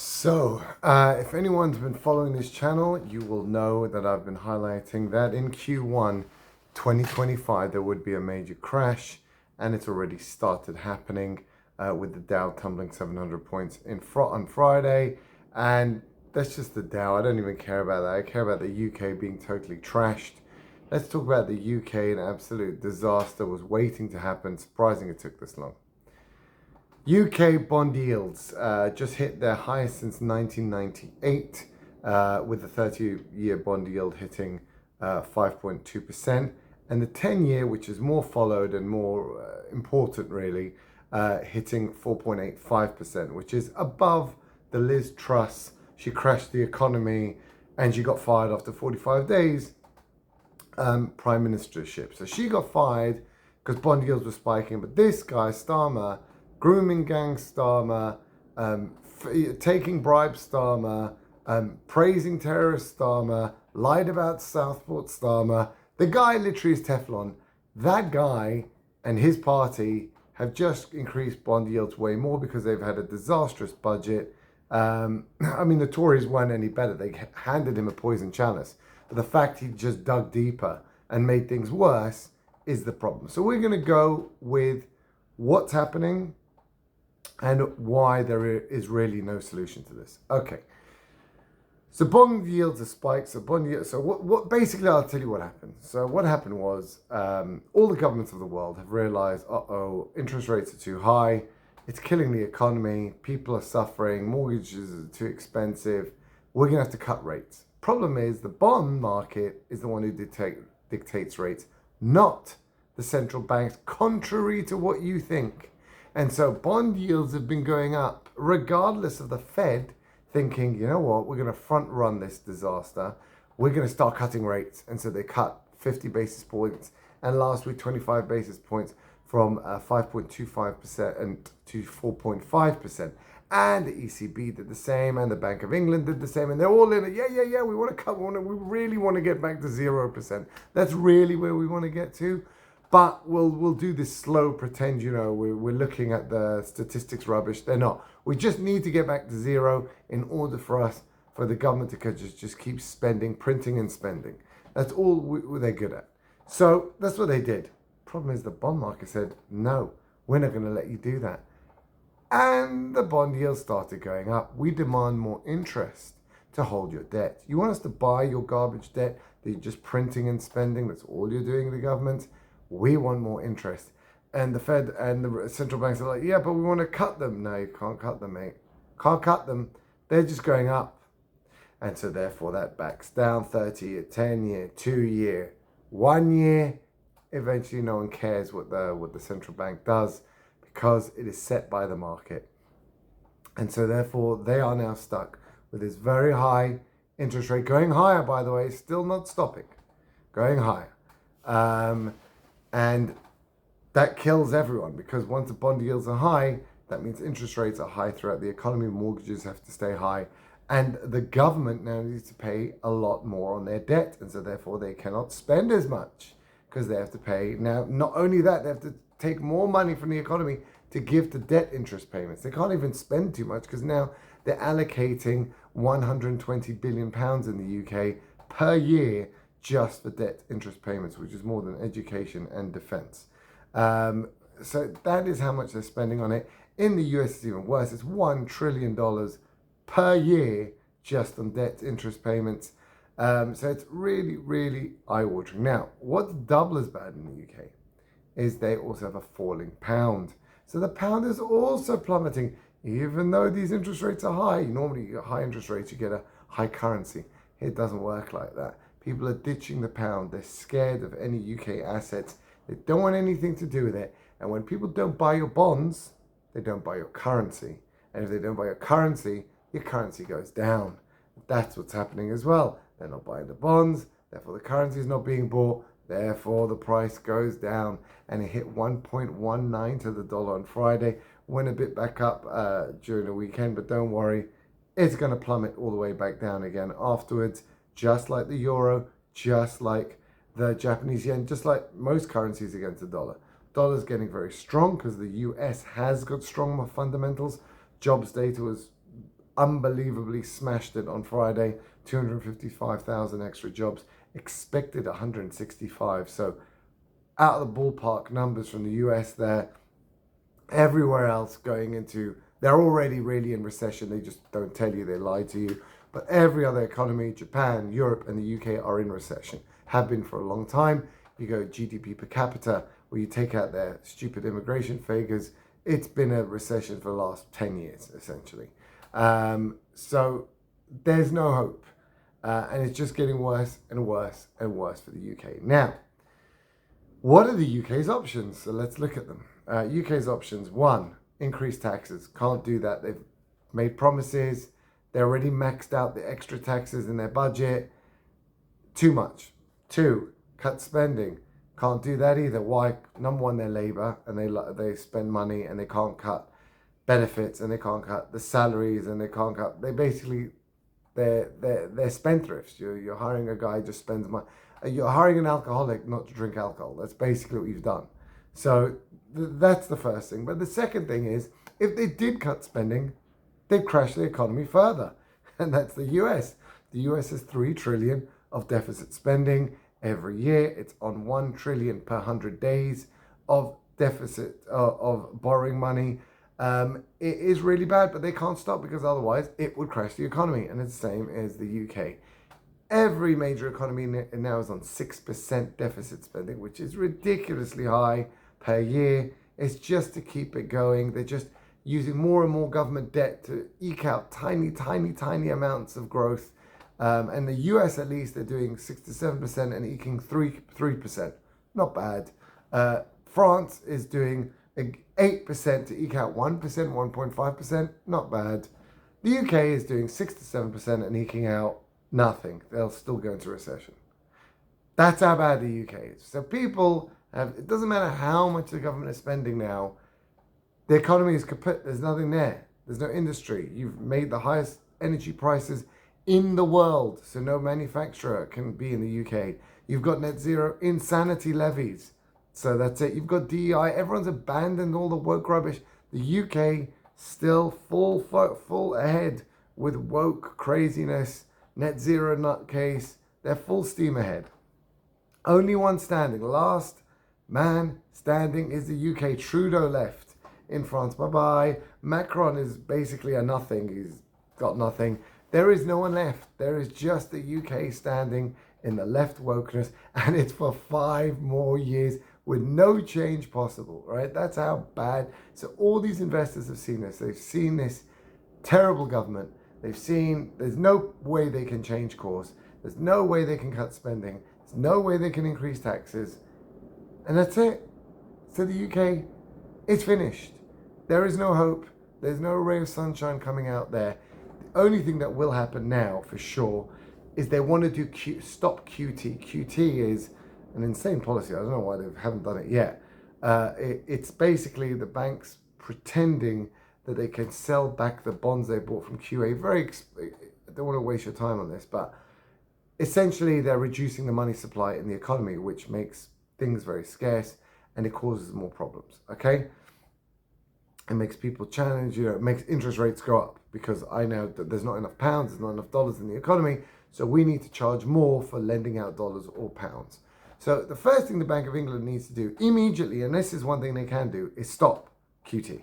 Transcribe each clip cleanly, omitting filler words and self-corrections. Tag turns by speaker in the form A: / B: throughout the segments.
A: If anyone's been following this channel, you will know that I've been highlighting that in Q1 2025 there would be a major crash, and it's already started happening with the Dow tumbling 700 points on Friday. And that's just the Dow. I don't even care about that. I care about the UK being totally trashed. Let's talk about the UK. An absolute disaster was waiting to happen. Surprising it took this long. UK bond yields just hit their highest since 1998, with the 30-year bond yield hitting 5.2%, and the 10-year, which is more followed and more important really, hitting 4.85%, which is above the Liz Truss. She crashed the economy and she got fired after 45 days prime ministership. So she got fired because bond yields were spiking, but this guy, Starmer, grooming gang Starmer, taking bribes Starmer, praising terrorist Starmer, lied about Southport Starmer. The guy literally is Teflon. That guy and his party have just increased bond yields way more because they've had a disastrous budget. I mean, the Tories weren't any better. They handed him a poison chalice. But the fact he just dug deeper and made things worse is the problem. So we're going to go with what's happening and why there is really no solution to this. Okay. So bond yields are spiked. So what basically, I'll tell you what happened. So what happened was all the governments of the world have realized, interest rates are too high. It's killing the economy. People are suffering. Mortgages are too expensive. We're going to have to cut rates. Problem is the bond market is the one who dictates rates, not the central banks, contrary to what you think. And so bond yields have been going up regardless of the Fed thinking, you know what, we're going to front run this disaster. We're going to start cutting rates. And so they cut 50 basis points, and last week 25 basis points from 5.25% and to 4.5%. And the ECB did the same, and the Bank of England did the same, and they're all in it. Yeah, we want to cut, we really want to get back to 0%. That's really where we want to get to. But we'll do this slow pretend, we're looking at the statistics rubbish. They're not. We just need to get back to zero in order for the government to just keep spending, printing and spending. That's all they're good at. So that's what they did. Problem is the bond market said, no, we're not going to let you do that. And the bond yield started going up. We demand more interest to hold your debt. You want us to buy your garbage debt that you're just printing and spending? That's all you're doing, the government. We want more interest. And the Fed and the central banks are like, yeah, but we want to cut them. No, you can't cut them, mate. Can't cut them. They're just going up. And so therefore that backs down. 30-year, 10-year, 2-year, 1 year. Eventually no one cares what the central bank does because it is set by the market. And so therefore they are now stuck with this very high interest rate, going higher, by the way, still not stopping, going higher. And that kills everyone, because once the bond yields are high, that means interest rates are high throughout the economy. Mortgages have to stay high. And the government now needs to pay a lot more on their debt. And so therefore they cannot spend as much because they have to pay. Now, not only that, they have to take more money from the economy to give to debt interest payments. They can't even spend too much because now they're allocating £120 billion in the UK per year just for debt interest payments, which is more than education and defense. So that is how much they're spending on it. In the US, it's even worse. It's $1 trillion per year just on debt interest payments. So it's really, really eye-watering. Now, what's double as bad in the UK is they also have a falling pound. So the pound is also plummeting, even though these interest rates are high. Normally, you get high interest rates, you get a high currency. It doesn't work like that. People are ditching the pound. They're scared of any UK assets. They don't want anything to do with it. And when people don't buy your bonds, they don't buy your currency. And if they don't buy your currency goes down. That's what's happening as well. They're not buying the bonds, therefore the currency is not being bought, therefore the price goes down. And it hit 1.19 to the dollar on Friday, went a bit back up during the weekend, but don't worry, it's going to plummet all the way back down again afterwards, just like the euro, just like the Japanese yen, just like most currencies against the dollar. Dollar's getting very strong because the US has got strong fundamentals. Jobs data was unbelievably smashed it on Friday. 255,000 extra jobs, expected 165. So out of the ballpark numbers from the US there. Everywhere else going into, they're already really in recession. They just don't tell you, they lie to you. But every other economy, Japan, Europe, and the UK are in recession, have been for a long time. You go GDP per capita, where you take out their stupid immigration figures, it's been a recession for the last 10 years, essentially. So there's no hope. And it's just getting worse and worse and worse for the UK. Now, what are the UK's options? So let's look at them. UK's options: one, increase taxes. Can't do that. They've made promises. They already maxed out the extra taxes in their budget. Too much. Two, cut spending. Can't do that either. Why? Number one, they're Labour, and they spend money, and they can't cut benefits, and they can't cut the salaries, and they can't cut. They basically, they're spendthrifts. You're hiring a guy who just spends money. You're hiring an alcoholic not to drink alcohol. That's basically what you've done. So that's the first thing. But the second thing is, if they did cut spending, they'd crash the economy further. And that's the US. The US has 3 trillion of deficit spending every year. It's on 1 trillion per 100 days of deficit, of borrowing money. It is really bad, but they can't stop, because otherwise it would crash the economy. And it's the same as the UK. Every major economy now is on 6% deficit spending, which is ridiculously high per year. It's just to keep it going. They're just using more and more government debt to eke out tiny amounts of growth. And the US, at least, they're doing 6 to 7% and eking 3%. Not bad. France is doing 8% to eke out 1%, 1.5%. Not bad. The UK is doing 6 to 7% and eking out nothing. They'll still go into recession. That's how bad the UK is. So people have, it doesn't matter how much the government is spending now, the economy is kaput. There's nothing there. There's no industry. You've made the highest energy prices in the world, so no manufacturer can be in the UK. You've got net zero insanity levies. So that's it. You've got DEI. Everyone's abandoned all the woke rubbish. The UK still full ahead with woke craziness. Net zero nutcase, they're full steam ahead. Only one standing, last man standing, is the UK. Trudeau left in France. Bye-bye. Macron is basically a nothing. He's got nothing. There is no one left. There is just the UK standing in the left wokeness, and it's for 5 more years with no change possible, right? That's how bad. So all these investors have seen this. They've seen this terrible government. They've seen there's no way they can change course. There's no way they can cut spending. There's no way they can increase taxes. And that's it. So the UK is finished. There is no hope. There's no ray of sunshine coming out there. The only thing that will happen now, for sure, is they want to do stop QT. QT is an insane policy. I don't know why they haven't done it yet. It's basically the banks pretending that they can sell back the bonds they bought from QA. I don't want to waste your time on this, but essentially they're reducing the money supply in the economy, which makes things very scarce, and it causes more problems, okay? It makes people challenge, it makes interest rates go up, because I know that there's not enough pounds, there's not enough dollars in the economy, so we need to charge more for lending out dollars or pounds. So the first thing the Bank of England needs to do immediately, and this is one thing they can do, is stop QT.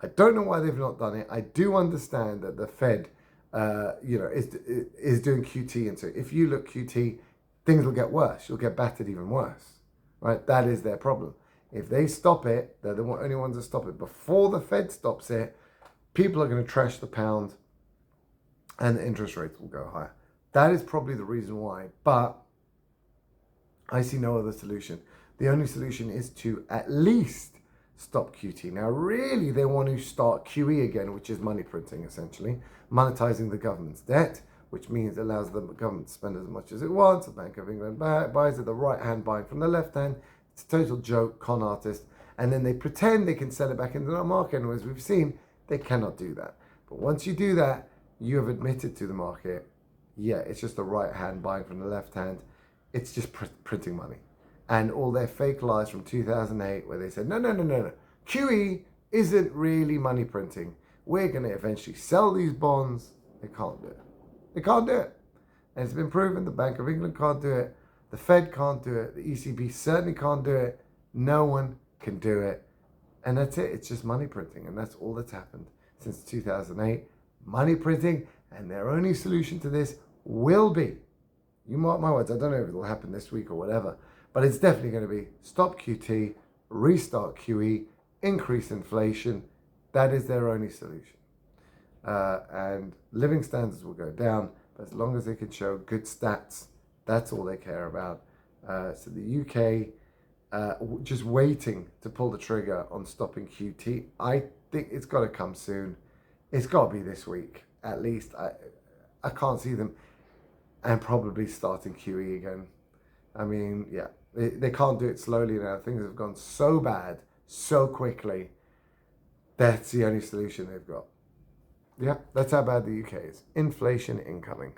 A: I don't know why they've not done it. I do understand that the Fed, is doing QT, and so if you look QT, things will get worse. You'll get battered even worse, right? That is their problem. If they stop it, they're the only ones that stop it. Before the Fed stops it, people are going to trash the pound, and the interest rates will go higher. That is probably the reason why. But I see no other solution. The only solution is to at least stop QT. Now, really, they want to start QE again, which is money printing, essentially, monetizing the government's debt, which means it allows the government to spend as much as it wants. The Bank of England buys it, the right hand buying from the left hand. It's a total joke, con artist. And then they pretend they can sell it back into the market. And as we've seen, they cannot do that. But once you do that, you have admitted to the market, yeah, it's just the right hand buying from the left hand. It's just printing money. And all their fake lies from 2008 where they said, no. QE isn't really money printing. we're going to eventually sell these bonds. They can't do it. They can't do it. And it's been proven the Bank of England can't do it. The Fed can't do it. The ECB certainly can't do it. No one can do it. And that's it. It's just money printing. And that's all that's happened since 2008. Money printing. And their only solution to this will be, you mark my words, I don't know if it'll happen this week or whatever, but it's definitely going to be stop QT, restart QE, increase inflation. That is their only solution. And living standards will go down, but as long as they can show good stats, that's all they care about. So the UK, just waiting to pull the trigger on stopping QT. I think it's got to come soon. It's got to be this week, at least. I can't see them, and probably starting QE again. I mean, yeah, they can't do it slowly now. Things have gone so bad, so quickly. That's the only solution they've got. Yeah, that's how bad the UK is. Inflation incoming.